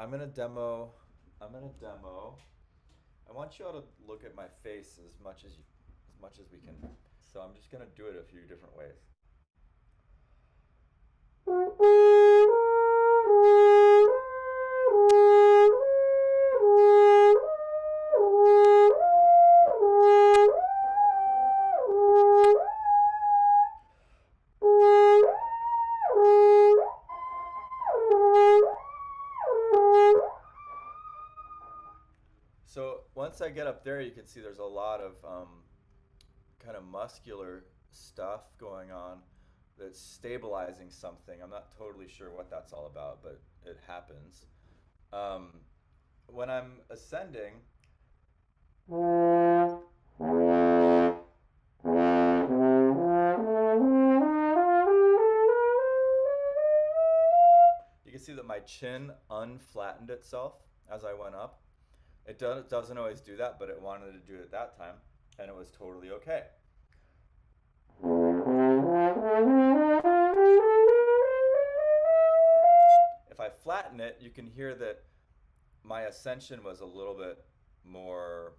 I'm gonna demo. I'm gonna demo. I want you all to look at my face as much as we can. So I'm just gonna do it a few different ways. So once I get up there, you can see there's a lot of kind of muscular stuff going on that's stabilizing something. I'm not totally sure what that's all about, but it happens. Um, when I'm ascending, you can see that my chin unflattened itself as I went up. Doesn't always do that, but it wanted to do it that time, and it was totally okay. If I flatten it, you can hear that my ascension was a little bit more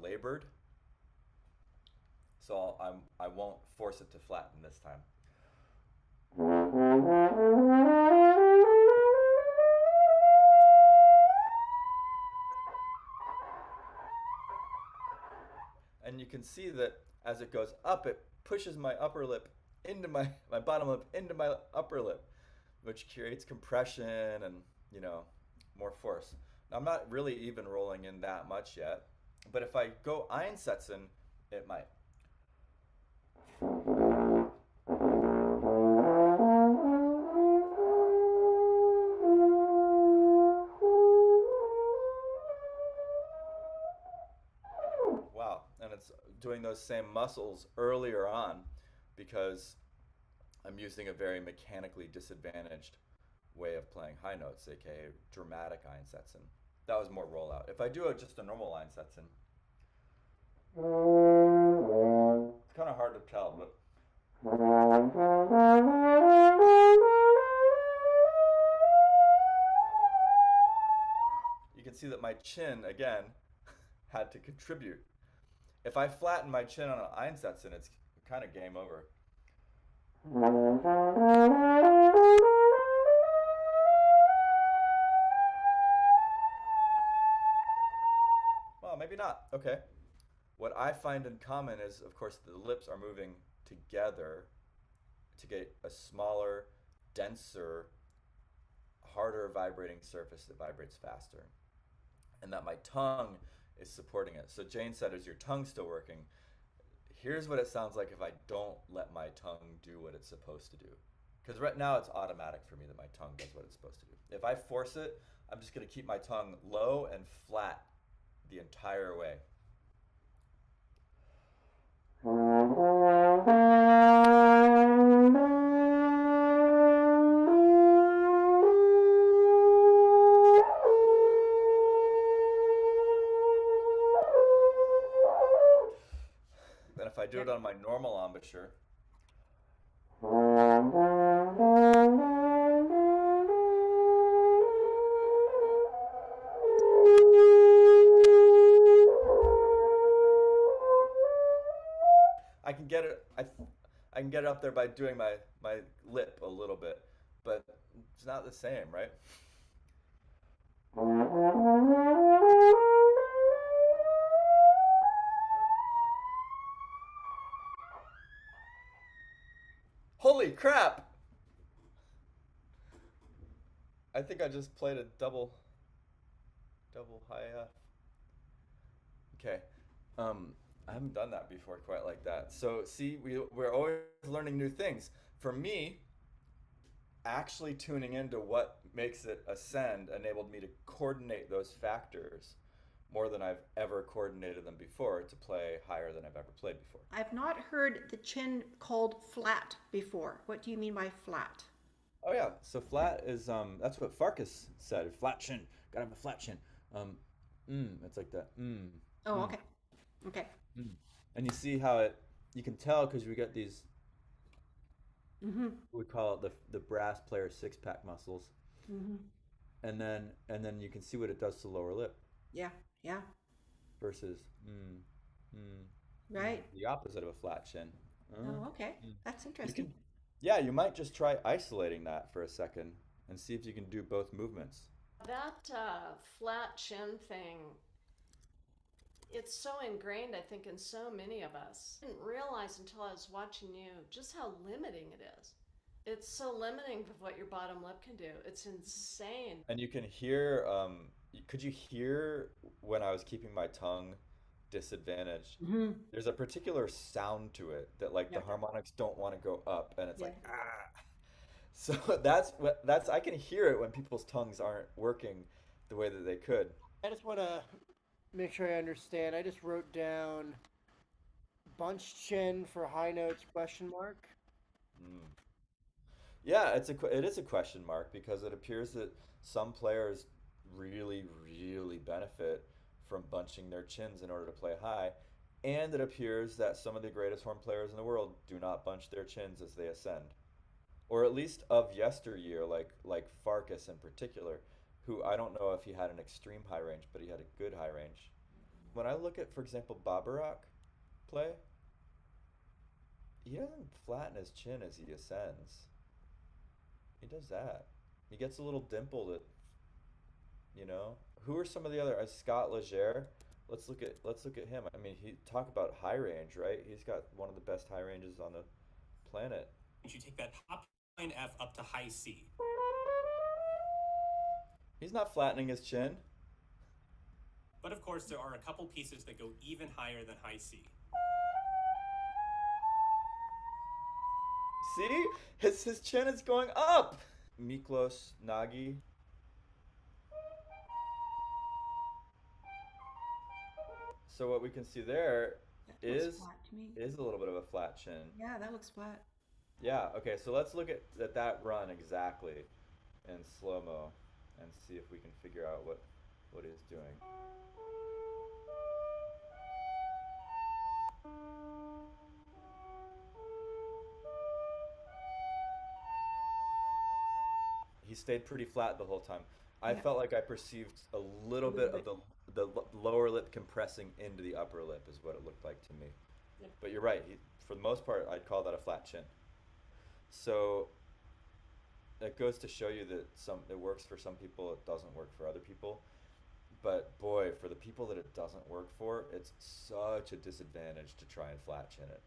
labored, so I won't force it to flatten this time. And you can see that as it goes up, it pushes my upper lip into my bottom lip into my upper lip, which creates compression and, you know, more force. Now, I'm not really even rolling in that much yet, but if I go Einsetzen, it might. Wow, and it's doing those same muscles earlier on because I'm using a very mechanically disadvantaged way of playing high notes, aka dramatic Einsätzen. That was more rollout. If I do just a normal Einsätzen, it's kind of hard to tell, but you can see that my chin, again, had to contribute. If I flatten my chin on an Einsätzen, it's kind of game over. Well, maybe not. Okay. What I find in common is, of course, the lips are moving together to get a smaller, denser, harder vibrating surface that vibrates faster. And that my tongue is supporting it. So Jane said, is your tongue still working? Here's what it sounds like if I don't let my tongue do what it's supposed to do. Because right now it's automatic for me that my tongue does what it's supposed to do. If I force it, I'm just going to keep my tongue low and flat the entire way. Then if I do Yeah. it on my normal embouchure, I can get it. I can get it up there by doing my lip a little bit, but it's not the same, right? Holy crap! I think I just played a double high F. Okay. I haven't done that before quite like that. So see, we're always learning new things. For me, actually tuning into what makes it ascend enabled me to coordinate those factors more than I've ever coordinated them before to play higher than I've ever played before. I've not heard the chin called flat before. What do you mean by flat? Oh yeah, so flat is that's what Farkas said. Flat chin, gotta have a flat chin. Um, it's like that. Oh, Mm, okay. Okay. mm. And you see how it, you can tell because we got these, Mm-hmm. we call it the brass player six pack muscles. Mm-hmm. and then you can see what it does to lower lip Yeah, yeah, versus mm, right. the opposite of a flat chin. Uh, Oh, okay. mm. That's You interesting. can, yeah, you might just try isolating that for a second and see if you can do both movements. That flat chin thing, it's so ingrained, I think, in so many of us. I didn't realize until I was watching you just how limiting it is. It's so limiting of what your bottom lip can do. It's insane. And you can hear, could you hear when I was keeping my tongue disadvantaged? Hmm. There's a particular sound to it that like the Yeah, harmonics don't want to go up and it's yeah. like ah. So that's I can hear it when people's tongues aren't working the way that they could. I just want to make sure I understand. I just wrote down bunch chin for high notes question mark. Mm. Yeah, it is a question mark because it appears that some players really, really benefit from bunching their chins in order to play high, and it appears that some of the greatest horn players in the world do not bunch their chins as they ascend, or at least of yesteryear, like Farkas in particular, who I don't know if he had an extreme high range, but he had a good high range. When I look at, for example, Babarak play, he doesn't flatten his chin as he ascends. He does that. He gets a little dimple that, you know. Who are some of the other? Scott Leger. Let's look at him. I mean, he talk about high range, right? He's got one of the best high ranges on the planet. You take that top line F up to high C. He's not flattening his chin. But of course, there are a couple pieces that go even higher than high C. See? His chin is going up. Miklos Nagy. So what we can see there That looks is flat to me. is a little bit of a flat chin. Yeah, that looks flat. Yeah, okay, so let's look at that run exactly in slow-mo and see if we can figure out what he's doing. He stayed pretty flat the whole time. I Yeah, felt like I perceived a a little little bit of bit. the lower lip compressing into the upper lip is what it looked like to me. Yeah. But you're right. For the most part, I'd call that a flat chin. So it goes to show you that it works for some people, it doesn't work for other people. But boy, for the people that it doesn't work for, it's such a disadvantage to try and flat chin it.